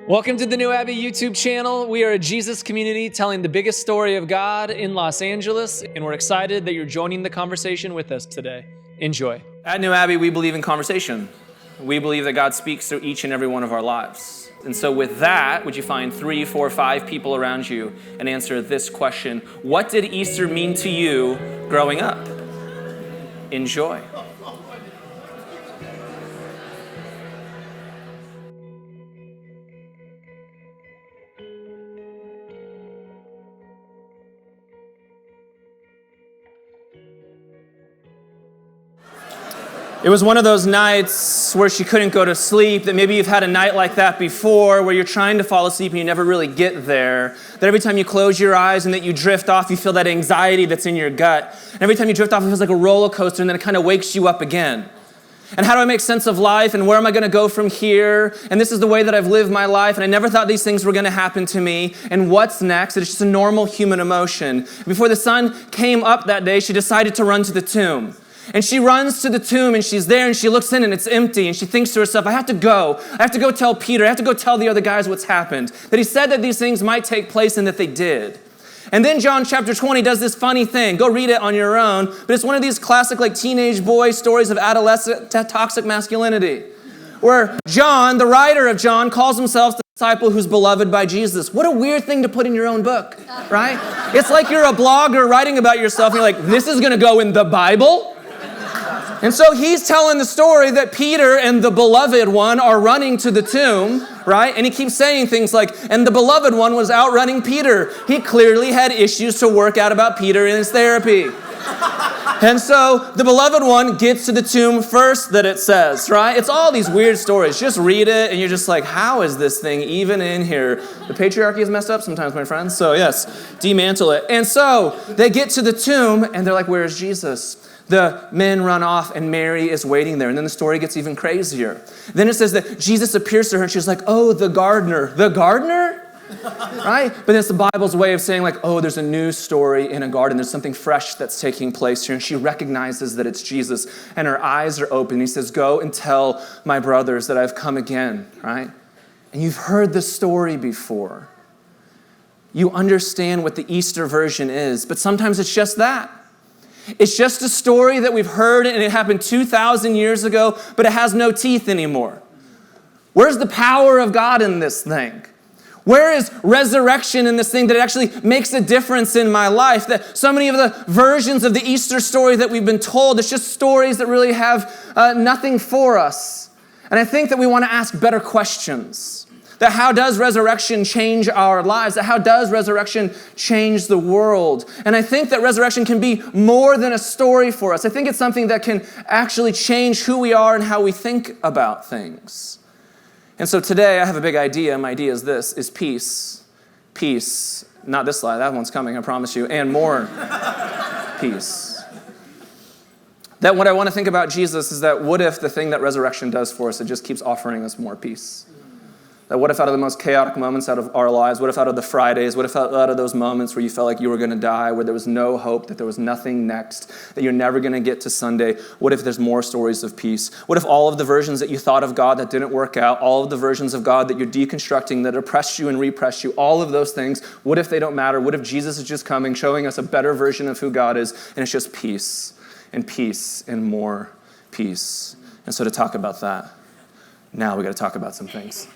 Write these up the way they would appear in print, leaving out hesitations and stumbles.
Welcome to the New Abbey YouTube channel. We are a Jesus community telling the biggest story of God in Los Angeles, and we're excited that you're joining the conversation with us today. Enjoy. At New Abbey, we believe in conversation. We believe that God speaks through each and every one of our lives. And so with that, would you find 3, 4, 5 people around you and answer this question: what did Easter mean to you growing up? Enjoy. It was one of those nights where she couldn't go to sleep, that maybe you've had a night like that before, where you're trying to fall asleep and you never really get there. That every time you close your eyes and that you drift off, you feel that anxiety that's in your gut. And every time you drift off, it feels like a roller coaster, and then it kind of wakes you up again. And how do I make sense of life, and where am I going to go from here? And this is the way that I've lived my life, and I never thought these things were going to happen to me. And what's next? It's just a normal human emotion. Before the sun came up that day, she decided to run to the tomb. And she runs to the tomb, and she's there, and she looks in, and it's empty, and she thinks to herself, I have to go tell Peter, I have to go tell the other guys what's happened. That he said that these things might take place, and that they did. And then John chapter 20 does this funny thing. Go read it on your own, but it's one of these classic teenage boy stories of adolescent toxic masculinity, where John, the writer of John, calls himself the disciple who's beloved by Jesus. What a weird thing to put in your own book, right? It's like you're a blogger writing about yourself, and you're like, this is going to go in the Bible? And so he's telling the story that Peter and the beloved one are running to the tomb, right? And he keeps saying things like, and the beloved one was outrunning Peter. He clearly had issues to work out about Peter in his therapy. And so the beloved one gets to the tomb first, that it says, right? It's all these weird stories. Just read it, and you're just like, how is this thing even in here? The patriarchy is messed up sometimes, my friends. So yes, dismantle it. And so they get to the tomb, and they're like, where's Jesus? The men run off, and Mary is waiting there. And then the story gets even crazier. Then it says that Jesus appears to her, and she's like, oh, the gardener. The gardener? Right? But it's the Bible's way of saying, like, oh, there's a new story in a garden. There's something fresh that's taking place here. And she recognizes that it's Jesus, and her eyes are open. He says, go and tell my brothers that I've come again, right? And you've heard the story before. You understand what the Easter version is, but sometimes it's just that. It's just a story that we've heard, and it happened 2,000 years ago, but it has no teeth anymore. Where's the power of God in this thing? Where is resurrection in this thing that actually makes a difference in my life? That so many of the versions of the Easter story that we've been told, it's just stories that really have nothing for us. And I think that we want to ask better questions. That how does resurrection change our lives? That how does resurrection change the world? And I think that resurrection can be more than a story for us. I think it's something that can actually change who we are and how we think about things. And so today I have a big idea. My idea is this, is peace. Peace. Not this slide, that one's coming, I promise you. And more peace. That what I want to think about Jesus is that what if the thing that resurrection does for us, it just keeps offering us more peace? That what if out of the most chaotic moments out of our lives, what if out of the Fridays, what if out of those moments where you felt like you were going to die, where there was no hope, that there was nothing next, that you're never going to get to Sunday, what if there's more stories of peace? What if all of the versions that you thought of God that didn't work out, all of the versions of God that you're deconstructing, that oppressed you and repressed you, all of those things, what if they don't matter? What if Jesus is just coming, showing us a better version of who God is, and it's just peace and more peace? And so to talk about that, now we got to talk about some things.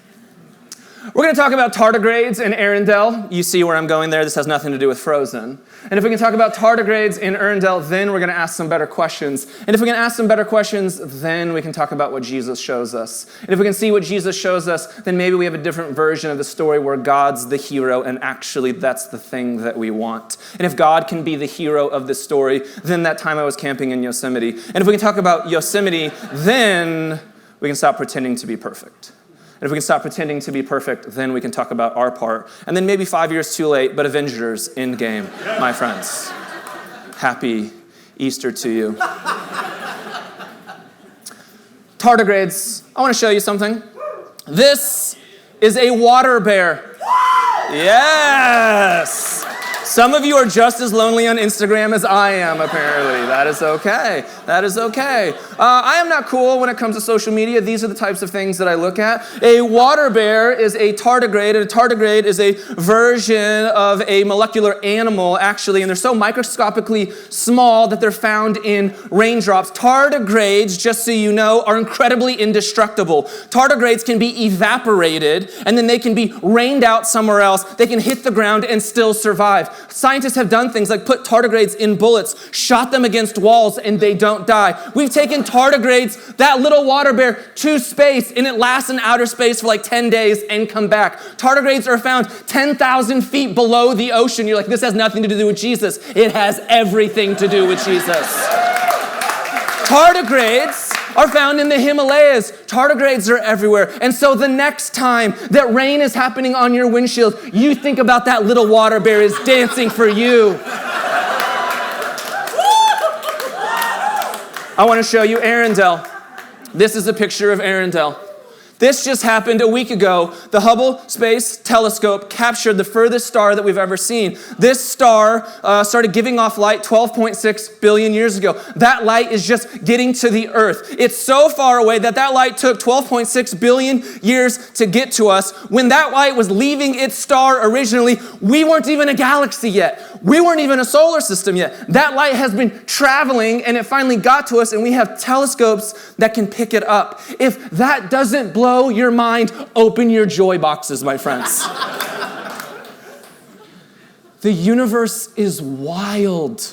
We're going to talk about tardigrades in Arendelle. You see where I'm going there. This has nothing to do with Frozen. And if we can talk about tardigrades in Arendelle, then we're going to ask some better questions. And if we can ask some better questions, then we can talk about what Jesus shows us. And if we can see what Jesus shows us, then maybe we have a different version of the story where God's the hero, and actually that's the thing that we want. And if God can be the hero of this story, then that time I was camping in Yosemite. And if we can talk about Yosemite, then we can stop pretending to be perfect. And if we can stop pretending to be perfect, then we can talk about our part. And then maybe 5 years too late, but Avengers Endgame, my friends. Happy Easter to you. Tardigrades, I want to show you something. This is a water bear. Yes! Some of you are just as lonely on Instagram as I am, apparently. That is okay. That is okay. I am not cool when it comes to social media. These are the types of things that I look at. A water bear is a tardigrade, and a tardigrade is a version of a molecular animal, actually, and they're so microscopically small that they're found in raindrops. Tardigrades, just so you know, are incredibly indestructible. Tardigrades can be evaporated, and then they can be rained out somewhere else. They can hit the ground and still survive. Scientists have done things like put tardigrades in bullets, shot them against walls, and they don't die. We've taken tardigrades, that little water bear, to space, and it lasts in outer space for like 10 days and come back. Tardigrades are found 10,000 feet below the ocean. You're like, this has nothing to do with Jesus. It has everything to do with Jesus. Tardigrades are found in the Himalayas. Tardigrades are everywhere. And so the next time that rain is happening on your windshield, you think about that little water bear is dancing for you. I want to show you Arendelle. This is a picture of Arendelle. This just happened a week ago. The Hubble Space Telescope captured the furthest star that we've ever seen. This star started giving off light 12.6 billion years ago. That light is just getting to the Earth. It's so far away that light took 12.6 billion years to get to us. When that light was leaving its star originally, we weren't even a galaxy yet. We weren't even a solar system yet. That light has been traveling, and it finally got to us, and we have telescopes that can pick it up. If that doesn't blow your mind, open your joy boxes, my friends. The universe is wild.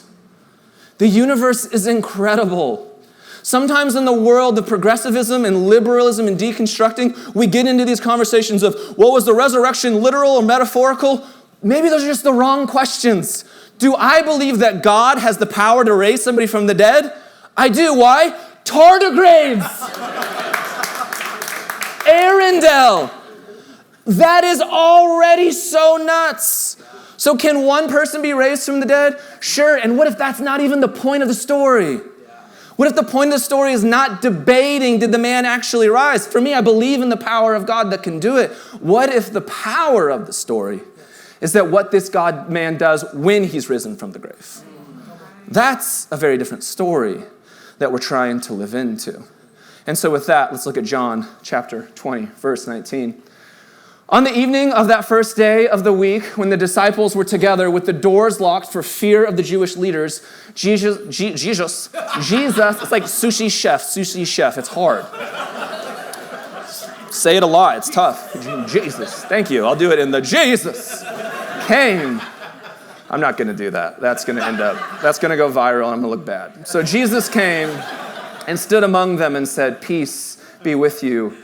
The universe is incredible. Sometimes in the world of progressivism and liberalism and deconstructing, we get into these conversations of, well, was the resurrection literal or metaphorical? Maybe those are just the wrong questions. Do I believe that God has the power to raise somebody from the dead? I do. Why? Tardigrades! Arendelle. That is already so nuts. So can one person be raised from the dead? Sure. And what if that's not even the point of the story? What if the point of the story is not debating, did the man actually rise? For me, I believe in the power of God that can do it. What if the power of the story is that what this God man does when he's risen from the grave? That's a very different story that we're trying to live into. And so with that, let's look at John chapter 20, verse 19. On the evening of that first day of the week, when the disciples were together with the doors locked for fear of the Jewish leaders, Jesus, it's like sushi chef, it's hard. Say it a lot, it's tough. Jesus, thank you, I'll do it in the Jesus came. I'm not gonna do that. That's gonna go viral and I'm gonna look bad. So Jesus came and stood among them and said, peace be with you.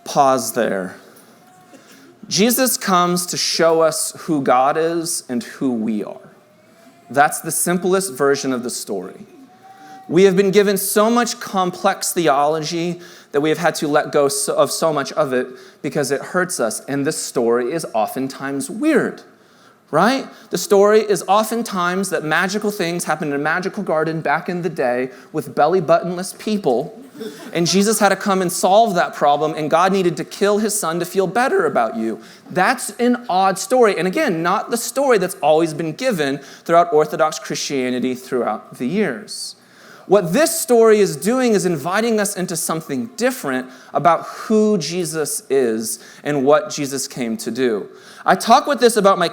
Pause there. Jesus comes to show us who God is and who we are. That's the simplest version of the story. We have been given so much complex theology that we have had to let go of so much of it because it hurts us, and the story is oftentimes weird. Right? The story is oftentimes that magical things happened in a magical garden back in the day with belly buttonless people, and Jesus had to come and solve that problem, and God needed to kill his son to feel better about you. That's an odd story, and again, not the story that's always been given throughout Orthodox Christianity throughout the years. What this story is doing is inviting us into something different about who Jesus is and what Jesus came to do. I talk with my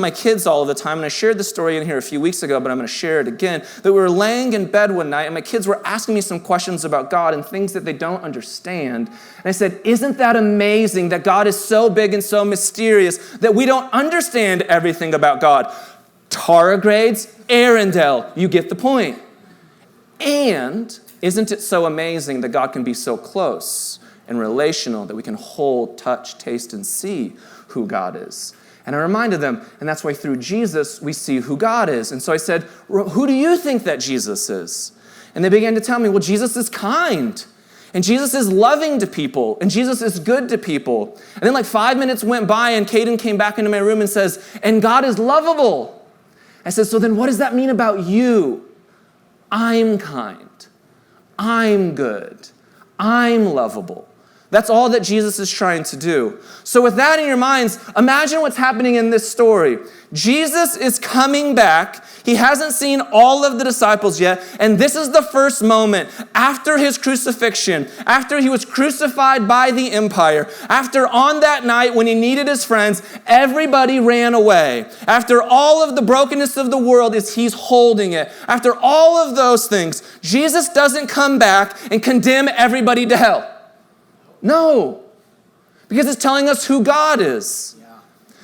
kids all of the time, and I shared this story in here a few weeks ago, but I'm going to share it again, that we were laying in bed one night, and my kids were asking me some questions about God and things that they don't understand. And I said, isn't that amazing that God is so big and so mysterious that we don't understand everything about God? Tardigrades, Arendelle, you get the point. And isn't it so amazing that God can be so close and relational that we can hold, touch, taste, and see who God is? And I reminded them, and that's why through Jesus we see who God is. And so I said, who do you think that Jesus is? And they began to tell me, well, Jesus is kind, and Jesus is loving to people, and Jesus is good to people. And then like 5 minutes went by, and Caden came back into my room and says, and God is lovable. I said, so then what does that mean about you? I'm kind. I'm good. I'm lovable. That's all that Jesus is trying to do. So with that in your minds, imagine what's happening in this story. Jesus is coming back. He hasn't seen all of the disciples yet, and this is the first moment after his crucifixion, after he was crucified by the empire, after on that night when he needed his friends, everybody ran away. After all of the brokenness of the world he's holding it. After all of those things, Jesus doesn't come back and condemn everybody to hell. No, because it's telling us who God is.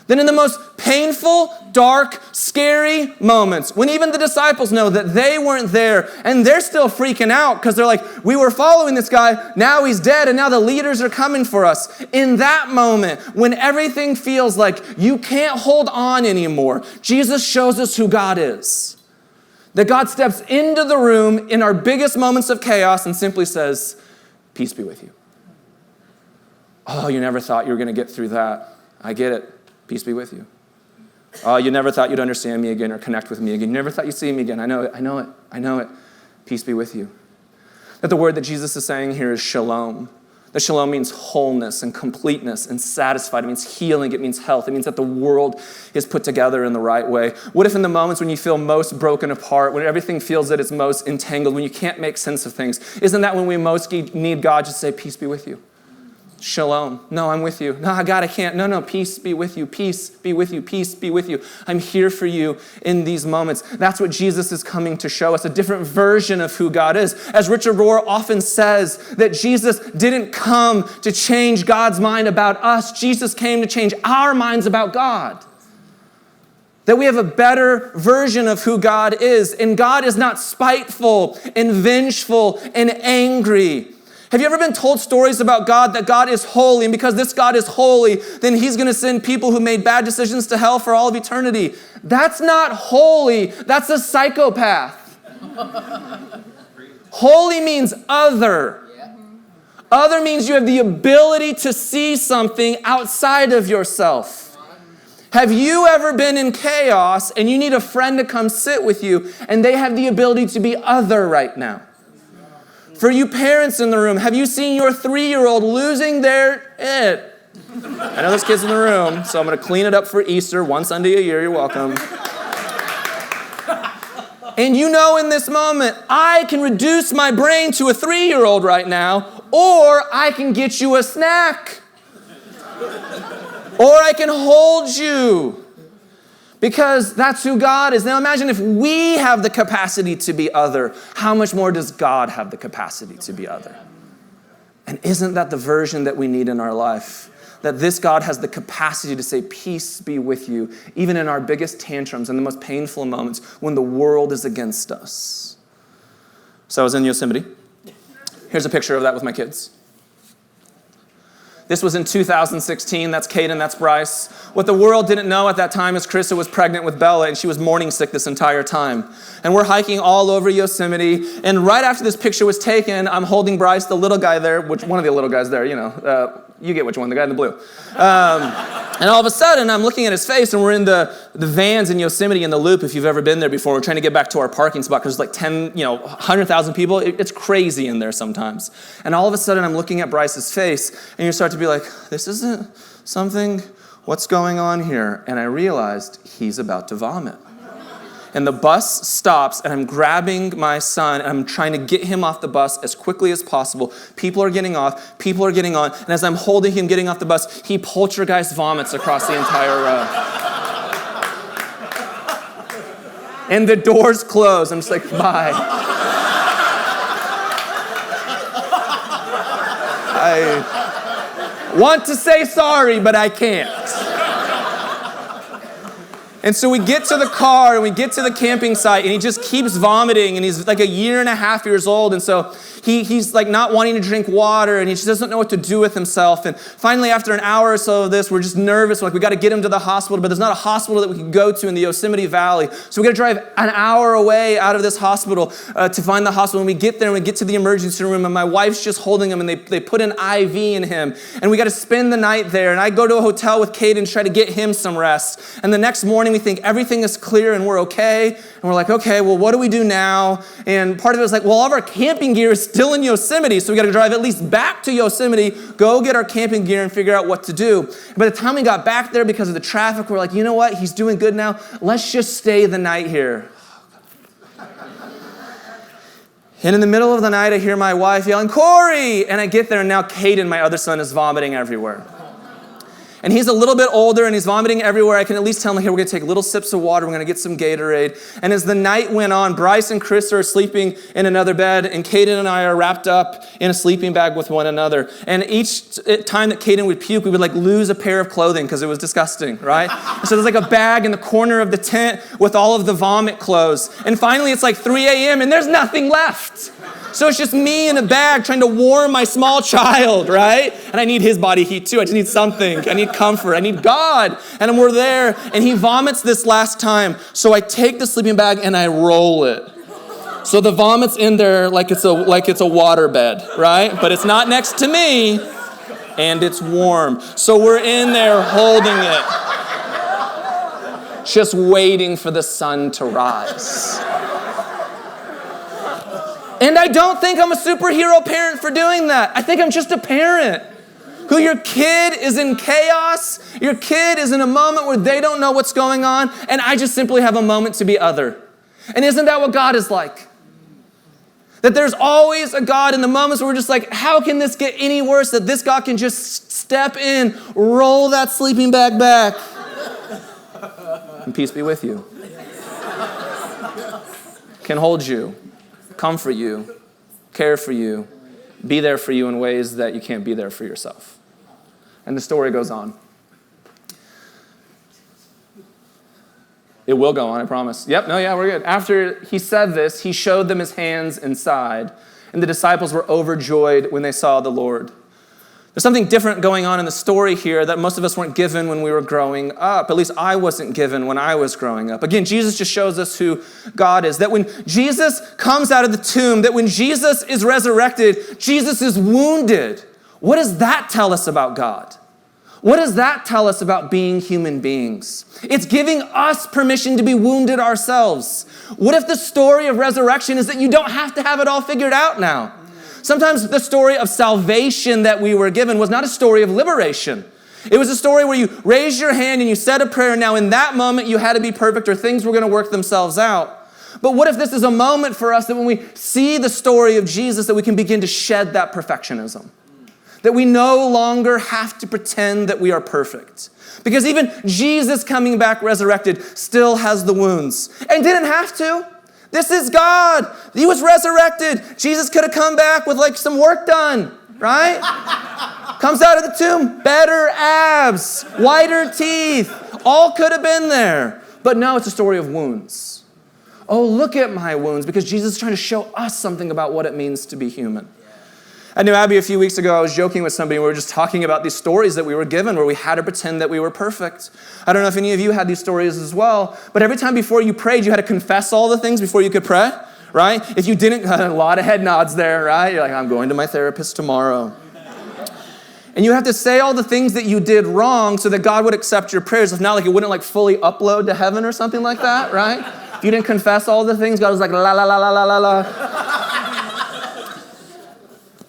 Then in the most painful, dark, scary moments, when even the disciples know that they weren't there and they're still freaking out because they're like, we were following this guy, now he's dead, and now the leaders are coming for us. In that moment, when everything feels like you can't hold on anymore, Jesus shows us who God is. That God steps into the room in our biggest moments of chaos and simply says, peace be with you. Oh, you never thought you were going to get through that. I get it. Peace be with you. Oh, you never thought you'd understand me again or connect with me again. You never thought you'd see me again. I know it. Peace be with you. That the word that Jesus is saying here is shalom. That shalom means wholeness and completeness and satisfied. It means healing. It means health. It means that the world is put together in the right way. What if in the moments when you feel most broken apart, when everything feels that it's most entangled, when you can't make sense of things, isn't that when we most need God to say, peace be with you? Shalom. No, I'm with you. No, God, I can't. No, peace be with you. Peace be with you. Peace be with you. I'm here for you in these moments. That's what Jesus is coming to show us, a different version of who God is. As Richard Rohr often says, that Jesus didn't come to change God's mind about us. Jesus came to change our minds about God. That we have a better version of who God is. And God is not spiteful and vengeful and angry. Have you ever been told stories about God, that God is holy, and because this God is holy, then he's going to send people who made bad decisions to hell for all of eternity? That's not holy. That's a psychopath. Holy means other. Other means you have the ability to see something outside of yourself. Have you ever been in chaos and you need a friend to come sit with you and they have the ability to be other right now? For you parents in the room, have you seen your 3-year-old losing their it? I know there's kids in the room, so I'm going to clean it up for Easter, one Sunday a year. You're welcome. And you know in this moment, I can reduce my brain to a 3-year-old right now, or I can get you a snack. Or I can hold you. Because that's who God is. Now imagine if we have the capacity to be other, how much more does God have the capacity to be other? And isn't that the version that we need in our life? That this God has the capacity to say, peace be with you, even in our biggest tantrums and the most painful moments when the world is against us. So I was in Yosemite. Here's a picture of that with my kids. This was in 2016. That's Caden, that's Bryce. What the world didn't know at that time is Krista was pregnant with Bella, and she was morning sick this entire time. And we're hiking all over Yosemite, and right after this picture was taken, I'm holding Bryce, the little guy there, one of the little guys there, you get which one, the guy in the blue. And all of a sudden, I'm looking at his face, and we're in the vans in Yosemite in the Loop, if you've ever been there before. We're trying to get back to our parking spot because there's like 100,000 people. It's crazy in there sometimes. And all of a sudden, I'm looking at Bryce's face, and you start to be like, this isn't something, what's going on here? And I realized he's about to vomit. And the bus stops, and I'm grabbing my son, and I'm trying to get him off the bus as quickly as possible. People are getting off, people are getting on, and as I'm holding him getting off the bus, he poltergeist vomits across the entire row. And the doors close. I'm just like, bye. I want to say sorry, but I can't. And so we get to the car and we get to the camping site and he just keeps vomiting and he's like 1.5 years old. And so he's like not wanting to drink water and he just doesn't know what to do with himself. And finally, after an hour or so of this, we're just nervous. We're like, we got to get him to the hospital, but there's not a hospital that we can go to in the Yosemite Valley. So we got to drive an hour away out of this hospital to find the hospital. And we get there and we get to the emergency room and my wife's just holding him and they put an IV in him. And we got to spend the night there. And I go to a hotel with Caden to try to get him some rest. And the next morning, morning we think everything is clear and we're okay. And we're like, okay, well, what do we do now? And part of it is like, well, all of our camping gear is still in Yosemite, so we got to drive at least back to Yosemite, go get our camping gear and figure out what to do. And by the time we got back there because of the traffic, we're like, you know what? He's doing good now. Let's just stay the night here. And in the middle of the night, I hear my wife yelling, Corey! And I get there, and now Caden, my other son, is vomiting everywhere. And he's a little bit older, and he's vomiting everywhere. I can at least tell him, here, we're going to take little sips of water. We're going to get some Gatorade. And as the night went on, Bryce and Chris are sleeping in another bed, and Caden and I are wrapped up in a sleeping bag with one another. And each time that Caden would puke, we would like lose a pair of clothing because it was disgusting, right? So there's like a bag in the corner of the tent with all of the vomit clothes. And finally, it's like 3 a.m., and there's nothing left. So it's just me in a bag trying to warm my small child, right? And I need his body heat too. I just need something. I need comfort. I need God. And we're there, and he vomits this last time. So I take the sleeping bag and I roll it. So the vomit's in there like it's a water bed, right? But it's not next to me, and it's warm. So we're in there holding it, just waiting for the sun to rise. And I don't think I'm a superhero parent for doing that. I think I'm just a parent who your kid is in chaos. Your kid is in a moment where they don't know what's going on, and I just simply have a moment to be other. And isn't that what God is like? That there's always a God in the moments where we're just like, how can this get any worse? That this God can just step in, roll that sleeping bag back, and peace be with you. Can hold you. Comfort you, care for you, be there for you in ways that you can't be there for yourself. And the story goes on. It will go on, I promise. We're good. After he said this, he showed them his hands and side, and the disciples were overjoyed when they saw the Lord. There's something different going on in the story here that most of us weren't given when we were growing up. At least I wasn't given when I was growing up. Again, Jesus just shows us who God is. That when Jesus comes out of the tomb, that when Jesus is resurrected, Jesus is wounded. What does that tell us about God? What does that tell us about being human beings? It's giving us permission to be wounded ourselves. What if the story of resurrection is that you don't have to have it all figured out now? Sometimes the story of salvation that we were given was not a story of liberation. It was a story where you raised your hand and you said a prayer. Now in that moment you had to be perfect or things were going to work themselves out. But what if this is a moment for us that when we see the story of Jesus that we can begin to shed that perfectionism? That we no longer have to pretend that we are perfect. Because even Jesus coming back resurrected still has the wounds. And didn't have to. This is God. He was resurrected. Jesus could have come back with like some work done, right? Comes out of the tomb, better abs, whiter teeth, all could have been there. But no, it's a story of wounds. Oh, look at my wounds, because Jesus is trying to show us something about what it means to be human. At New Abbey a few weeks ago, I was joking with somebody. We were just talking about these stories that we were given where we had to pretend that we were perfect. I don't know if any of you had these stories as well, but every time before you prayed, you had to confess all the things before you could pray, right? If you didn't, a lot of head nods there, right? You're like, I'm going to my therapist tomorrow. And you have to say all the things that you did wrong so that God would accept your prayers. If not, like it wouldn't like fully upload to heaven or something like that, right? If you didn't confess all the things, God was like, la, la, la, la, la, la, la.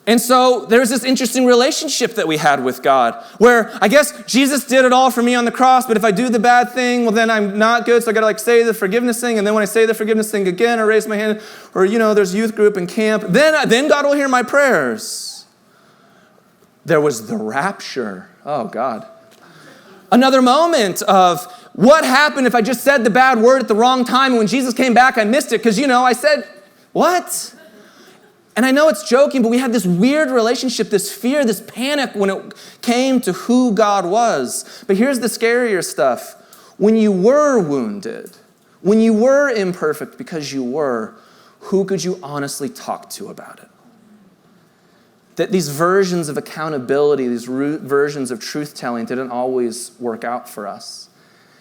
And so there's this interesting relationship that we had with God where I guess Jesus did it all for me on the cross, but if I do the bad thing, well then I'm not good, so I gotta like say the forgiveness thing, and then when I say the forgiveness thing again or raise my hand, or there's youth group and camp, then God will hear my prayers. There was the rapture. Oh God. Another moment of what happened if I just said the bad word at the wrong time, and when Jesus came back I missed it because I said, what? And I know it's joking, but we had this weird relationship, this fear, this panic when it came to who God was. But here's the scarier stuff. When you were wounded, when you were imperfect because you were, who could you honestly talk to about it? That these versions of accountability, these versions of truth-telling didn't always work out for us.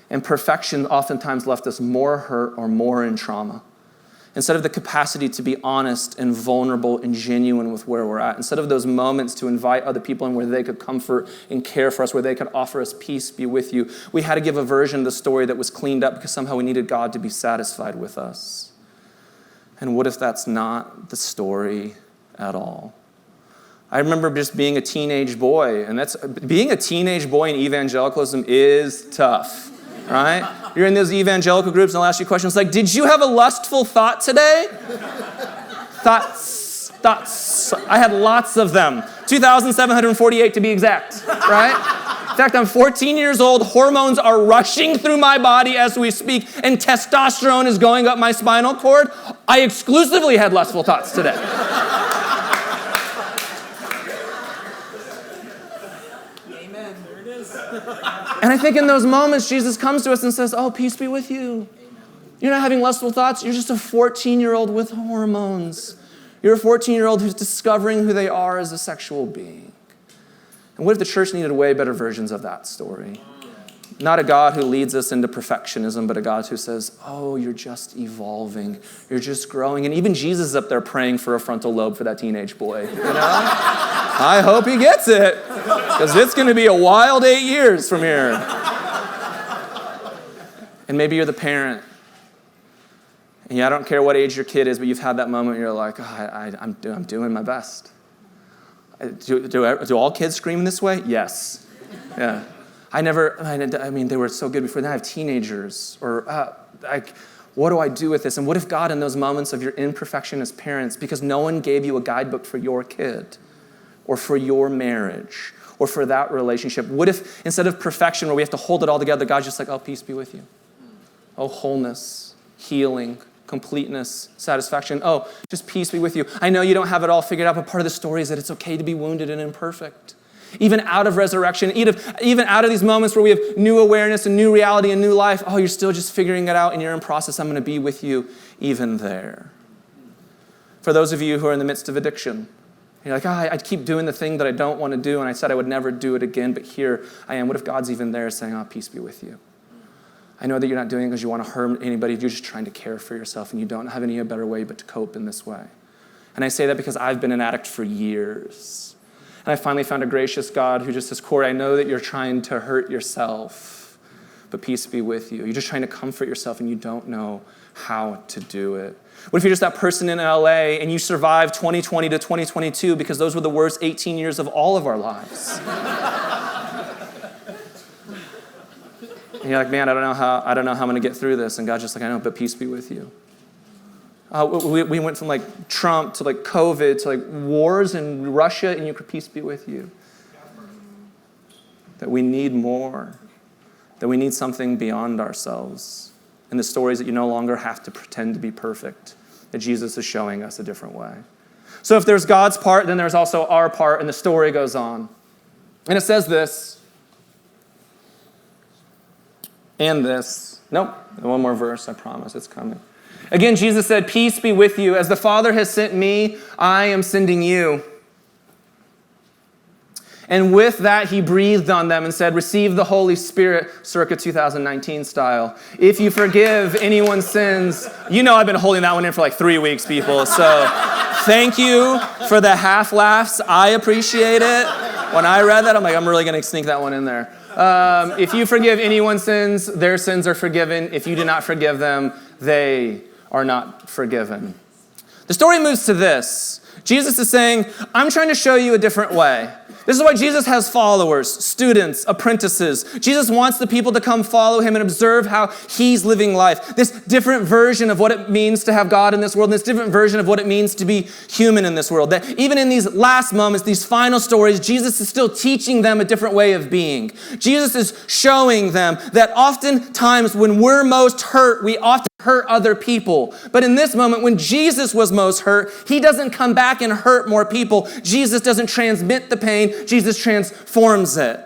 And perfection oftentimes left us more hurt or more in trauma. Instead of the capacity to be honest and vulnerable and genuine with where we're at. Instead of those moments to invite other people in where they could comfort and care for us, where they could offer us peace be with you. We had to give a version of the story that was cleaned up because somehow we needed God to be satisfied with us. And what if that's not the story at all? I remember just being a teenage boy, and being a teenage boy in evangelicalism is tough. Right? You're in those evangelical groups and they'll ask you questions like, did you have a lustful thought today? Thoughts. I had lots of them. 2,748 to be exact, right? In fact, I'm 14 years old. Hormones are rushing through my body as we speak, and testosterone is going up my spinal cord. I exclusively had lustful thoughts today. And I think in those moments, Jesus comes to us and says, oh, peace be with you. You're not having lustful thoughts. You're just a 14-year-old with hormones. You're a 14-year-old who's discovering who they are as a sexual being. And what if the church needed way better versions of that story? Not a God who leads us into perfectionism, but a God who says, oh, you're just evolving. You're just growing. And even Jesus is up there praying for a frontal lobe for that teenage boy. You know? I hope he gets it, because it's going to be a wild 8 years from here. And maybe you're the parent. And I don't care what age your kid is, but you've had that moment where you're like, oh, I'm doing my best. Do all kids scream this way? Yes. Yeah. I mean, they were so good before. Then I have teenagers. Or what do I do with this? And what if God, in those moments of your imperfection as parents, because no one gave you a guidebook for your kid or for your marriage or for that relationship, what if instead of perfection where we have to hold it all together, God's just like, oh, peace be with you. Oh, wholeness, healing, completeness, satisfaction. Oh, just peace be with you. I know you don't have it all figured out, but part of the story is that it's okay to be wounded and imperfect. Even out of resurrection, even out of these moments where we have new awareness and new reality and new life, oh, you're still just figuring it out and you're in process. I'm going to be with you even there. For those of you who are in the midst of addiction, you're like, I keep doing the thing that I don't want to do, and I said I would never do it again, but here I am. What if God's even there saying, oh, peace be with you? I know that you're not doing it because you want to harm anybody. You're just trying to care for yourself, and you don't have any better way but to cope in this way. And I say that because I've been an addict for years. And I finally found a gracious God who just says, Corey, I know that you're trying to hurt yourself, but peace be with you. You're just trying to comfort yourself and you don't know how to do it. What if you're just that person in LA and you survived 2020 to 2022 because those were the worst 18 years of all of our lives? And you're like, man, I don't know how I'm going to get through this. And God's just like, I know, but peace be with you. We went from like Trump to like COVID to like wars in Russia, and you could peace be with you. That we need more. That we need something beyond ourselves. And the stories that you no longer have to pretend to be perfect. That Jesus is showing us a different way. So if there's God's part, then there's also our part, and the story goes on. And it says this. And this. Nope. One more verse, I promise. It's coming. Again, Jesus said, peace be with you. As the Father has sent me, I am sending you. And with that, he breathed on them and said, receive the Holy Spirit, circa 2019 style. If you forgive anyone's sins, you know I've been holding that one in for like 3 weeks, people. So thank you for the half laughs. I appreciate it. When I read that, I'm like, I'm really going to sneak that one in there. If you forgive anyone's sins, their sins are forgiven. If you do not forgive them, they are not forgiven. The story moves to this. Jesus is saying, I'm trying to show you a different way. This is why Jesus has followers, students, apprentices. Jesus wants the people to come follow him and observe how he's living life. This different version of what it means to have God in this world, and this different version of what it means to be human in this world. That even in these last moments, these final stories, Jesus is still teaching them a different way of being. Jesus is showing them that oftentimes when we're most hurt, we often hurt other people. But in this moment, when Jesus was most hurt, he doesn't come back and hurt more people. Jesus doesn't transmit the pain. Jesus transforms it.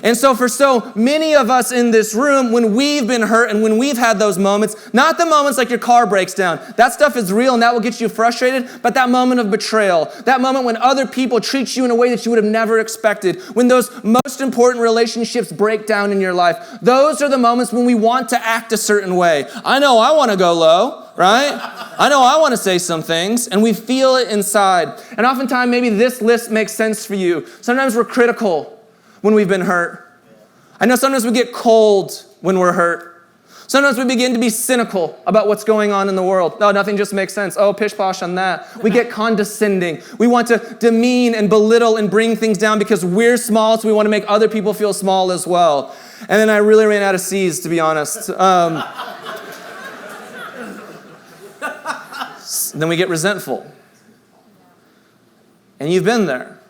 And so for so many of us in this room, when we've been hurt and when we've had those moments, not the moments like your car breaks down, that stuff is real and that will get you frustrated, but that moment of betrayal, that moment when other people treat you in a way that you would have never expected, when those most important relationships break down in your life, those are the moments when we want to act a certain way. I know I want to go low, right? I know I want to say some things, and we feel it inside. And oftentimes, maybe this list makes sense for you. Sometimes we're critical when we've been hurt. I know sometimes we get cold when we're hurt. Sometimes we begin to be cynical about what's going on in the world. No, nothing just makes sense. Oh, pish-posh on that. We get condescending. We want to demean and belittle and bring things down because we're small, so we want to make other people feel small as well. And then I really ran out of C's, to be honest. Then we get resentful. And you've been there.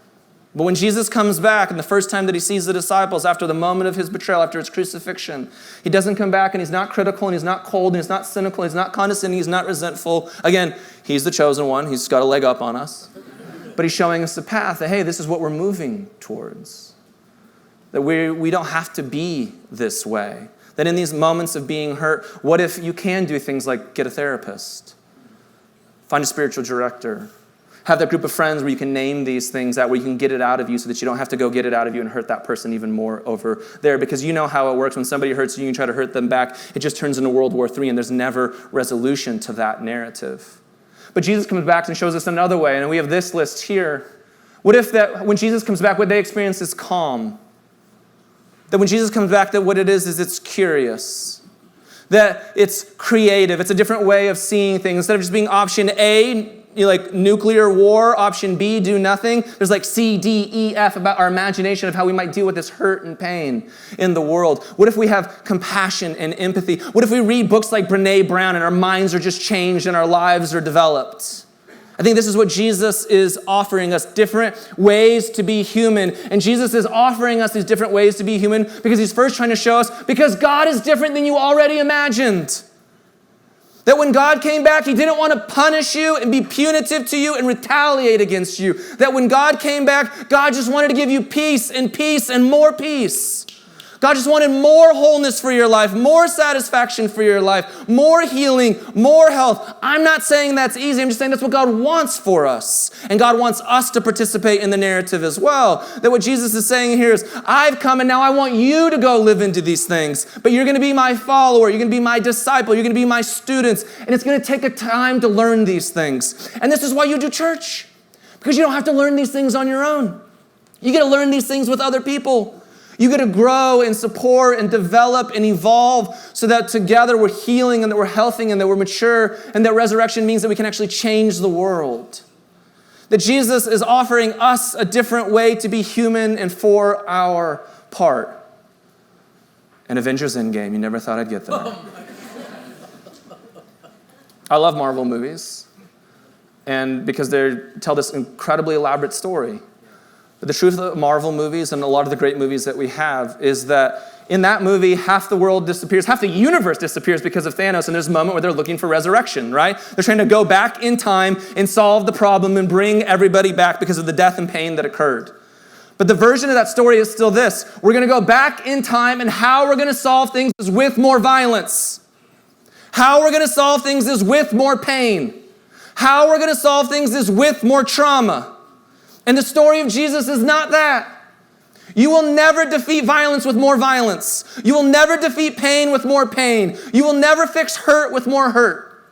But when Jesus comes back, and the first time that he sees the disciples after the moment of his betrayal, after his crucifixion, he doesn't come back and he's not critical and he's not cold and he's not cynical, he's not condescending, he's not resentful. Again, he's the chosen one. He's got a leg up on us. But he's showing us the path that, hey, this is what we're moving towards. That we don't have to be this way. That in these moments of being hurt, what if you can do things like get a therapist? Find a spiritual director. Have that group of friends where you can name these things out, where you can get it out of you so that you don't have to go get it out of you and hurt that person even more over there. Because you know how it works. When somebody hurts you and you try to hurt them back, it just turns into World War III and there's never resolution to that narrative. But Jesus comes back and shows us another way, and we have this list here. What if that when Jesus comes back, what they experience is calm? That when Jesus comes back, that what it is it's curious. That it's creative. It's a different way of seeing things. Instead of just being option A, like nuclear war, option B, do nothing. There's like C, D, E, F about our imagination of how we might deal with this hurt and pain in the world. What if we have compassion and empathy? What if we read books like Brené Brown and our minds are just changed and our lives are developed? I think this is what Jesus is offering us, different ways to be human. And Jesus is offering us these different ways to be human because he's first trying to show us, because God is different than you already imagined. That when God came back, he didn't want to punish you and be punitive to you and retaliate against you. That when God came back, God just wanted to give you peace and more peace. God just wanted more wholeness for your life, more satisfaction for your life, more healing, more health. I'm not saying that's easy. I'm just saying that's what God wants for us. And God wants us to participate in the narrative as well. That what Jesus is saying here is, I've come and now I want you to go live into these things. But you're going to be my follower. You're going to be my disciple. You're going to be my students. And it's going to take a time to learn these things. And this is why you do church. Because you don't have to learn these things on your own. You get to learn these things with other people. You get to grow and support and develop and evolve so that together we're healing and that we're healthy and that we're mature and that resurrection means that we can actually change the world. That Jesus is offering us a different way to be human and for our part. And Avengers Endgame, you never thought I'd get there. I love Marvel movies, and because they tell this incredibly elaborate story. But the truth of the Marvel movies and a lot of the great movies that we have is that in that movie, half the world disappears, half the universe disappears because of Thanos, and there's a moment where they're looking for resurrection, right? They're trying to go back in time and solve the problem and bring everybody back because of the death and pain that occurred. But the version of that story is still this. We're going to go back in time, and how we're going to solve things is with more violence. How we're going to solve things is with more pain. How we're going to solve things is with more trauma. And the story of Jesus is not that. You will never defeat violence with more violence. You will never defeat pain with more pain. You will never fix hurt with more hurt.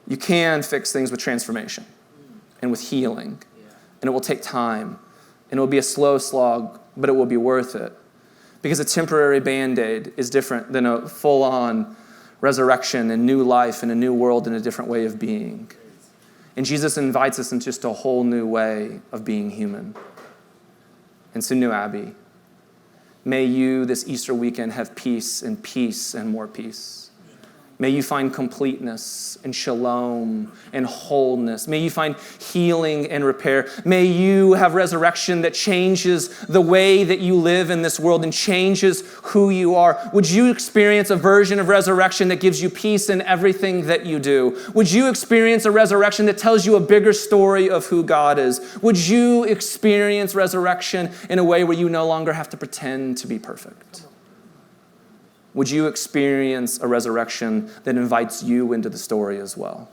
You can fix things with transformation and with healing. And it will take time. And it will be a slow slog, but it will be worth it. Because a temporary Band-Aid is different than a full-on resurrection and new life and a new world and a different way of being. And Jesus invites us into just a whole new way of being human. And so, New Abbey, may you this Easter weekend have peace and more peace. May you find completeness and shalom and wholeness. May you find healing and repair. May you have resurrection that changes the way that you live in this world and changes who you are. Would you experience a version of resurrection that gives you peace in everything that you do? Would you experience a resurrection that tells you a bigger story of who God is? Would you experience resurrection in a way where you no longer have to pretend to be perfect? Would you experience a resurrection that invites you into the story as well?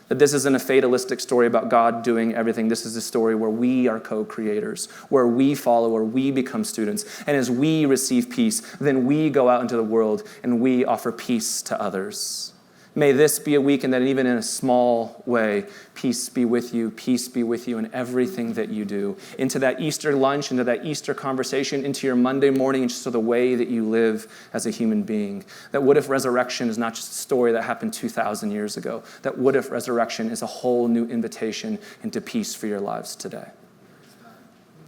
That this isn't a fatalistic story about God doing everything. This is a story where we are co-creators, where we follow, where we become students. And as we receive peace, then we go out into the world and we offer peace to others. May this be a week, and that even in a small way, peace be with you in everything that you do. Into that Easter lunch, into that Easter conversation, into your Monday morning, and just to the way that you live as a human being. That what if resurrection is not just a story that happened 2,000 years ago? That what if resurrection is a whole new invitation into peace for your lives today?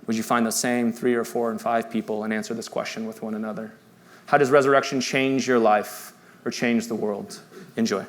Would you find the same 3 or 4 and 5 people and answer this question with one another? How does resurrection change your life or change the world? Enjoy.